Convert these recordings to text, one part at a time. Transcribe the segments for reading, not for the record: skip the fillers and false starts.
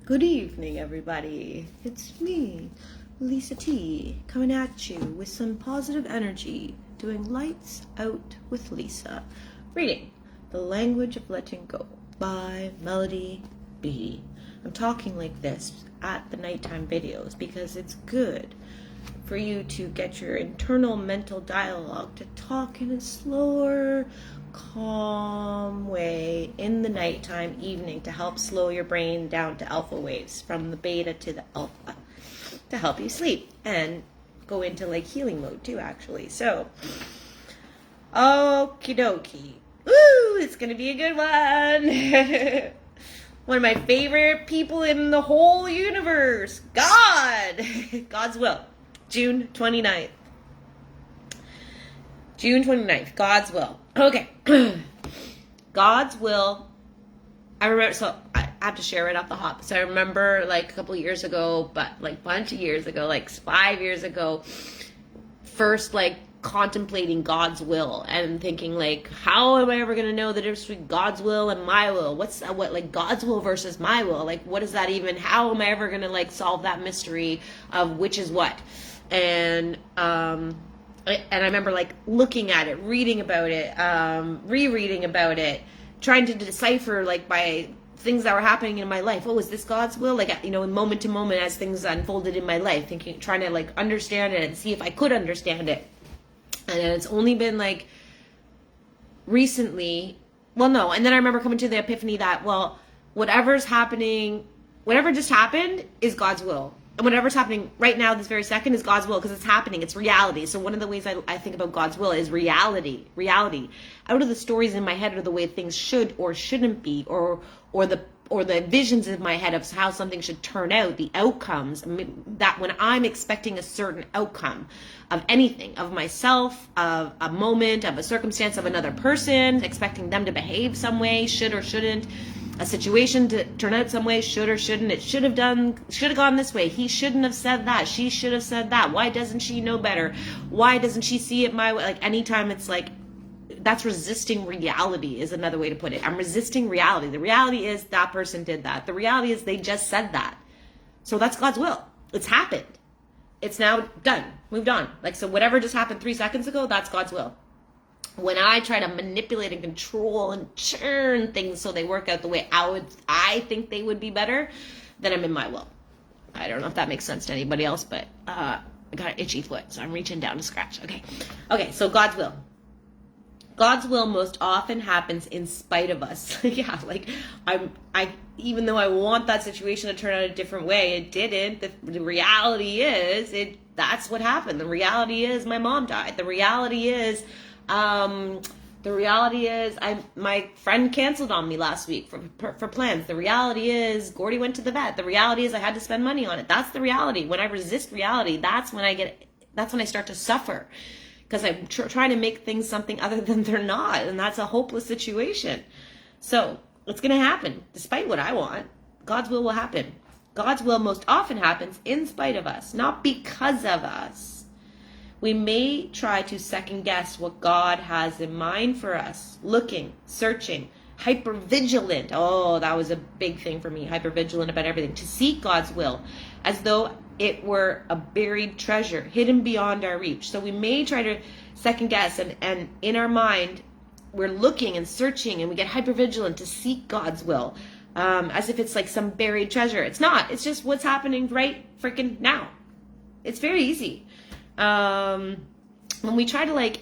Good evening, everybody. It's me, LisaT, coming at you with some positive energy, doing Lights Out with Lisa. Reading The Language of Letting Go by Melody B. I'm talking like this at the nighttime videos because it's good for you to get your internal mental dialogue to talk in a slower, calm way in the nighttime, evening, to help slow your brain down to alpha waves from the beta to the alpha to help you sleep and go into like healing mode too, actually. So, okie dokie. Woo! It's gonna be a good one. One of my favorite people in the whole universe, God. God's will. June 29th. June 29th, God's will. Okay. God's will. I remember, so I have to share right off the hop. So I remember like a couple years ago, but like a bunch of years ago, like 5 years ago, first like contemplating God's will and thinking like, how am I ever going to know the difference between God's will and my will? What's that, what, like God's will versus my will? Like, what is that even? How am I ever going to like solve that mystery of which is what? And I remember like looking at it, reading about it, rereading about it, trying to decipher like by things that were happening in my life. Oh, is this God's will? Like, you know, moment to moment as things unfolded in my life, trying to like understand it and see if I could understand it. And it's only been like recently, well, no. And then I remember coming to the epiphany that, well, whatever's happening, whatever just happened is God's will. And whatever's happening right now, this very second, is God's will, because it's happening. It's reality. So one of the ways I think about God's will is reality. Reality. Out of the stories in my head are the way things should or shouldn't be, or the visions in my head of how something should turn out, the outcomes. I mean, that when I'm expecting a certain outcome of anything, of myself, of a moment, of a circumstance, of another person, expecting them to behave some way, should or shouldn't, a situation to turn out some way, should or shouldn't, it should have gone this way, he shouldn't have said that, she should have said that, why doesn't she know better, why doesn't she see it my way? Like, anytime it's like, that's resisting reality is another way to put it. I'm resisting reality. The reality is that person did that. The reality is they just said that. So that's God's will. It's happened. It's now done. Moved on. Like, so whatever just happened 3 seconds ago, that's God's will. When I try to manipulate and control and churn things so they work out the way I think they would be better, then I'm in my will. I don't know if that makes sense to anybody else, but I got an itchy foot, so I'm reaching down to scratch. Okay, so God's will. God's will most often happens in spite of us. Yeah, like I even though I want that situation to turn out a different way, it didn't. The reality is that's what happened. The reality is my mom died. The reality is my friend canceled on me last week for plans. The reality is Gordy went to the vet. The reality is I had to spend money on it. That's the reality. When I resist reality, that's when I start to suffer. Because I'm trying to make things something other than they're not. And that's a hopeless situation. So it's going to happen. Despite what I want, God's will happen. God's will most often happens in spite of us, not because of us. We may try to second guess what God has in mind for us. Looking, searching, hypervigilant. Oh, that was a big thing for me. Hypervigilant about everything. To seek God's will as though it were a buried treasure hidden beyond our reach. So we may try to second guess and in our mind we're looking and searching and we get hypervigilant to seek God's will as if it's like some buried treasure. It's not. It's just what's happening right freaking now. It's very easy. When we try to like,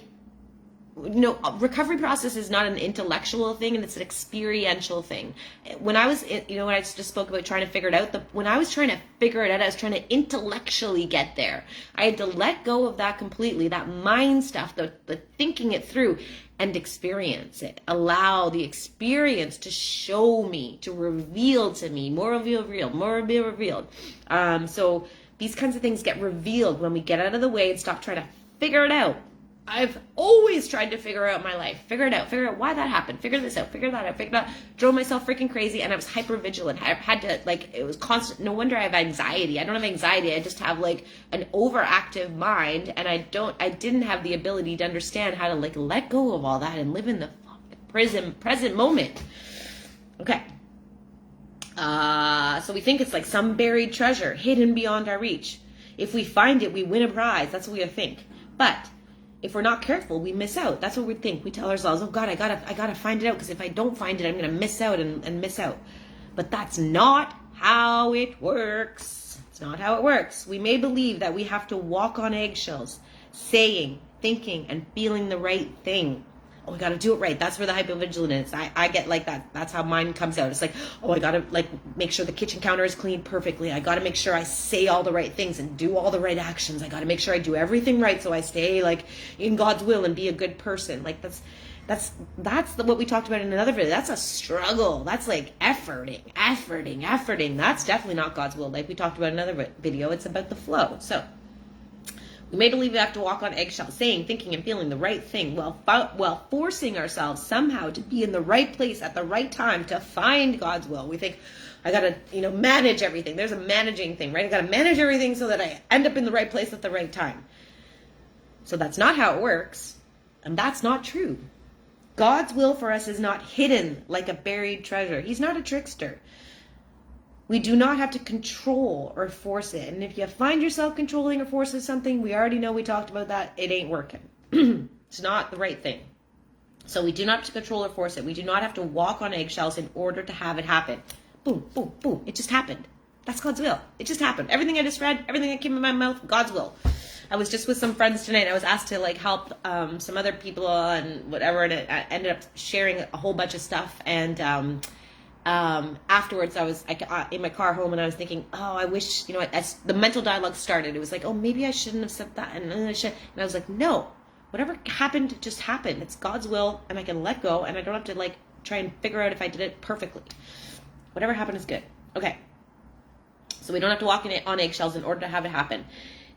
recovery process is not an intellectual thing, and it's an experiential thing. When I was, when I just spoke about trying to figure it out, when I was trying to figure it out, I was trying to intellectually get there. I had to let go of that completely, that mind stuff, the thinking it through, and experience it. Allow the experience to show me, to reveal to me, more revealed. So these kinds of things get revealed when we get out of the way and stop trying to figure it out. I've always tried to figure out my life, figure it out why that happened, figure this out, figure that out, drove myself freaking crazy, and I was hyper vigilant. I had to, like, it was constant. No wonder I have anxiety. I don't have anxiety. I just have like an overactive mind, and I didn't have the ability to understand how to like let go of all that and live in the present moment. Okay. So we think it's like some buried treasure hidden beyond our reach. If we find it, we win a prize. That's what we think. But if we're not careful, we miss out. That's what we think. We tell ourselves, oh God, I gotta find it out, because if I don't find it, I'm gonna miss out and miss out. But that's not how it works. It's not how it works. We may believe that we have to walk on eggshells, saying, thinking, and feeling the right thing. Oh, I got to do it right. That's where the hypervigilance is. I get like that. That's how mine comes out. It's like, oh, I got to like make sure the kitchen counter is cleaned perfectly. I got to make sure I say all the right things and do all the right actions. I got to make sure I do everything right so I stay like in God's will and be a good person. Like that's what we talked about in another video. That's a struggle. That's like efforting. That's definitely not God's will. Like we talked about in another video. It's about the flow. So we may believe we have to walk on eggshells, saying, thinking, and feeling the right thing while forcing ourselves somehow to be in the right place at the right time to find God's will. We think, I got to, manage everything. There's a managing thing, right? I got to manage everything so that I end up in the right place at the right time. So that's not how it works. And that's not true. God's will for us is not hidden like a buried treasure. He's not a trickster. We do not have to control or force it. And if you find yourself controlling or forcing something, we already know, we talked about that, it ain't working. It's not the right thing. So we do not have to control or force it. We do not have to walk on eggshells in order to have it happen. Boom, boom, boom. It just happened. That's God's will. It just happened. Everything I just read, everything that came in my mouth, God's will. I was just with some friends tonight. I was asked to like help some other people and whatever, and I ended up sharing a whole bunch of stuff. And afterwards I was in my car home, and I was thinking, oh, I wish, as the mental dialogue started, it was like, oh, maybe I shouldn't have said that, and I should. And I was like, no, whatever happened just happened. It's God's will, and I can let go, and I don't have to like try and figure out if I did it perfectly. Whatever happened is good. Okay, so we don't have to walk on eggshells in order to have it happen.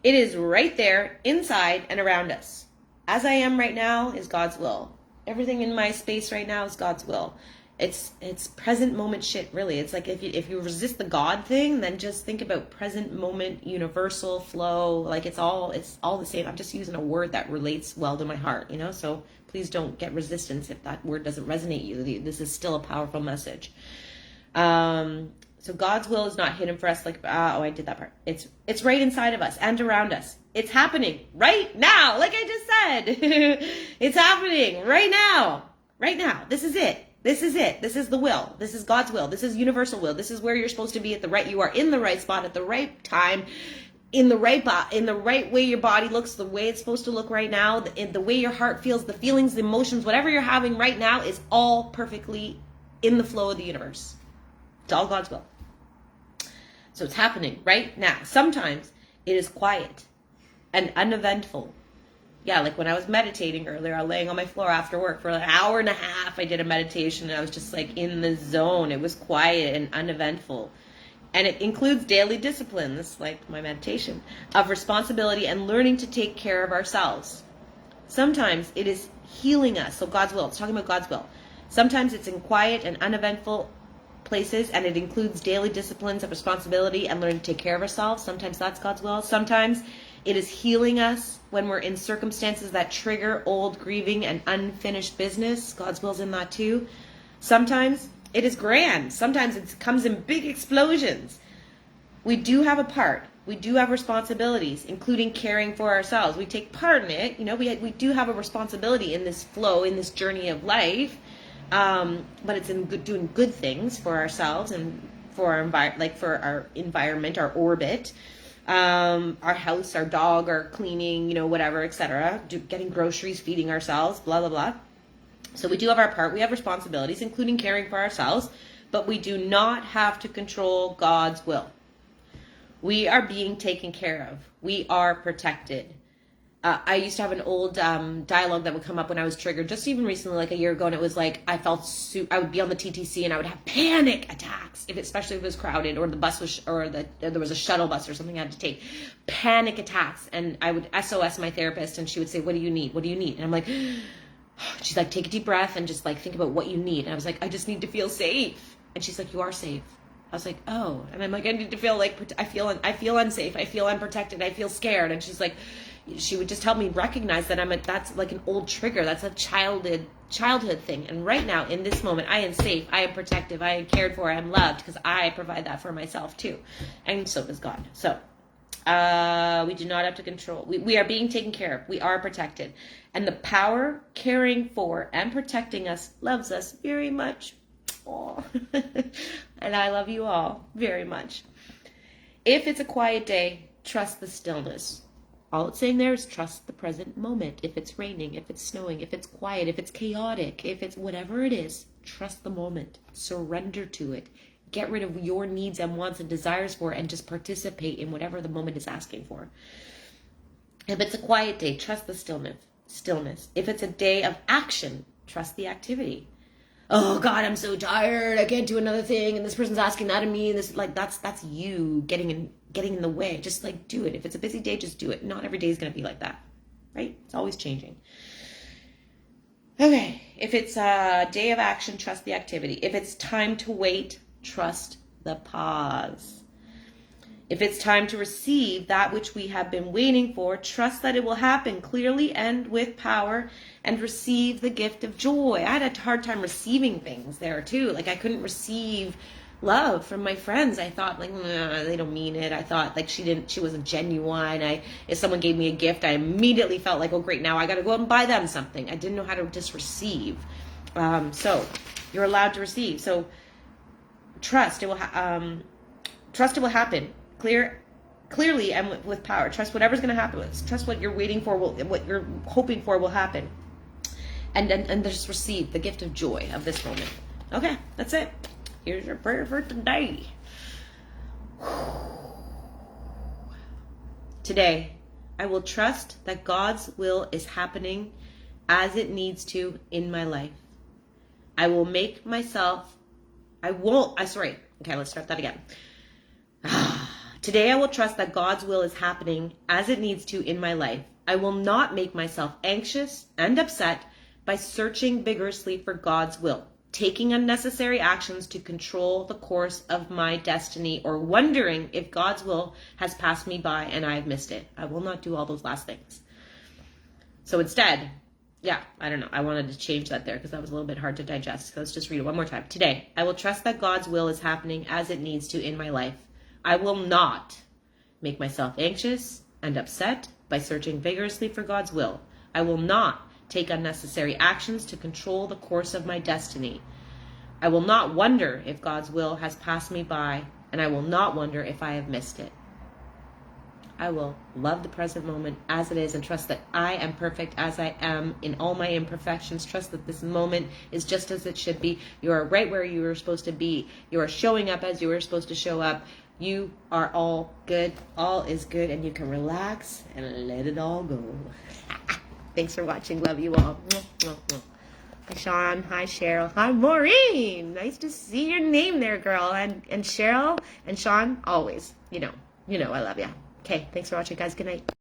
It is right there, inside and around us. As I am right now is God's will. Everything in my space right now is God's will. It's present moment shit, really. It's like if you resist the God thing, then just think about present moment, universal flow. Like it's all the same. I'm just using a word that relates well to my heart, so please don't get resistance if that word doesn't resonate you. This is still a powerful message. So God's will is not hidden for us. Like, I did that part. It's right inside of us and around us. It's happening right now. Like I just said, it's happening right now. Right now. This is it. This is it. This is the will. This is God's will. This is universal will. This is where you're supposed to be you are in the right spot at the right time, in the right way your body looks, the way it's supposed to look right now, the way your heart feels, the feelings, the emotions, whatever you're having right now is all perfectly in the flow of the universe. It's all God's will. So it's happening right now. Sometimes it is quiet and uneventful. Yeah, like when I was meditating earlier, I was laying on my floor after work for an hour and a half. I did a meditation, and I was just like in the zone. It was quiet and uneventful. And it includes daily disciplines, like my meditation, of responsibility and learning to take care of ourselves. Sometimes it is healing us. So God's will. It's talking about God's will. Sometimes it's in quiet and uneventful places, and it includes daily disciplines of responsibility and learning to take care of ourselves. Sometimes that's God's will. Sometimes it is healing us when we're in circumstances that trigger old grieving and unfinished business. God's will's in that too. Sometimes it is grand. Sometimes it comes in big explosions. We do have a part. We do have responsibilities, including caring for ourselves. We take part in it. We do have a responsibility in this flow, in this journey of life. But it's in doing good things for ourselves and for our for our environment, our orbit, our house, our dog, our cleaning, whatever, etc. Getting groceries, feeding ourselves, blah, blah, blah. So we do have our part. We have responsibilities, including caring for ourselves, but we do not have to control God's will. We are being taken care of. We are protected. I used to have an old dialogue that would come up when I was triggered, just even recently, like a year ago, and it was like I would be on the TTC and I would have panic attacks, especially if it was crowded or the bus was, or there was a shuttle bus or something I had to take. Panic attacks, and I would SOS my therapist, and she would say, "What do you need? What do you need?" And I'm like, she's like, "Take a deep breath and just like think about what you need." And I was like, "I just need to feel safe." And she's like, "You are safe." I was like, oh, and I'm like, I need to feel like, I feel unsafe. I feel unprotected. I feel scared. And she's like, she would just help me recognize that that's like an old trigger. That's a childhood thing. And right now, in this moment, I am safe. I am protective. I am cared for. I am loved because I provide that for myself too. And so does God. So we do not have to control. We are being taken care of. We are protected. And the power caring for and protecting us loves us very much. Aww. And I love you all very much. If it's a quiet day, trust the stillness. All it's saying there is trust the present moment. If it's raining, if it's snowing, if it's quiet, if it's chaotic, if it's whatever it is, trust the moment. Surrender to it. Get rid of your needs and wants and desires for it and just participate in whatever the moment is asking for. If it's a quiet day, trust the stillness. If it's a day of action, trust the activity. Oh God, I'm so tired. I can't do another thing. And this person's asking that of me. And this, like, that's you getting in the way. Just like do it. If it's a busy day, just do it. Not every day is going to be like that, right? It's always changing. Okay. If it's a day of action, trust the activity. If it's time to wait, trust the pause. If it's time to receive that which we have been waiting for, trust that it will happen clearly and with power, and receive the gift of joy. I had a hard time receiving things there too. Like I couldn't receive love from my friends. I thought like, nah, they don't mean it. I thought like she wasn't genuine. If someone gave me a gift, I immediately felt like, oh great, now I got to go out and buy them something. I didn't know how to just receive. So you're allowed to receive. So trust it will happen. Clearly and with power. Trust whatever's going to happen. Trust what you're waiting for, what you're hoping for will happen. And just receive the gift of joy of this moment. Okay, that's it. Here's your prayer for today. Today, I will trust that God's will is happening as it needs to in my life. I will make myself, okay, let's start that again. Today I will trust that God's will is happening as it needs to in my life. I will not make myself anxious and upset by searching vigorously for God's will, taking unnecessary actions to control the course of my destiny, or wondering if God's will has passed me by and I have missed it. I will not do all those last things. So instead, I don't know. I wanted to change that there because that was a little bit hard to digest. So let's just read it one more time. Today, I will trust that God's will is happening as it needs to in my life. I will not make myself anxious and upset by searching vigorously for God's will. I will not take unnecessary actions to control the course of my destiny. I will not wonder if God's will has passed me by, and I will not wonder if I have missed it. I will love the present moment as it is and trust that I am perfect as I am in all my imperfections. Trust that this moment is just as it should be. You are right where you were supposed to be. You are showing up as you were supposed to show up. You are all good. All is good, and you can relax and let it all go. Thanks for watching. Love you all. Hi, Sean. Hi, Cheryl. Hi, Maureen. Nice to see your name there, girl. And Cheryl and Sean, always. You know, I love you. Okay, thanks for watching, guys. Good night.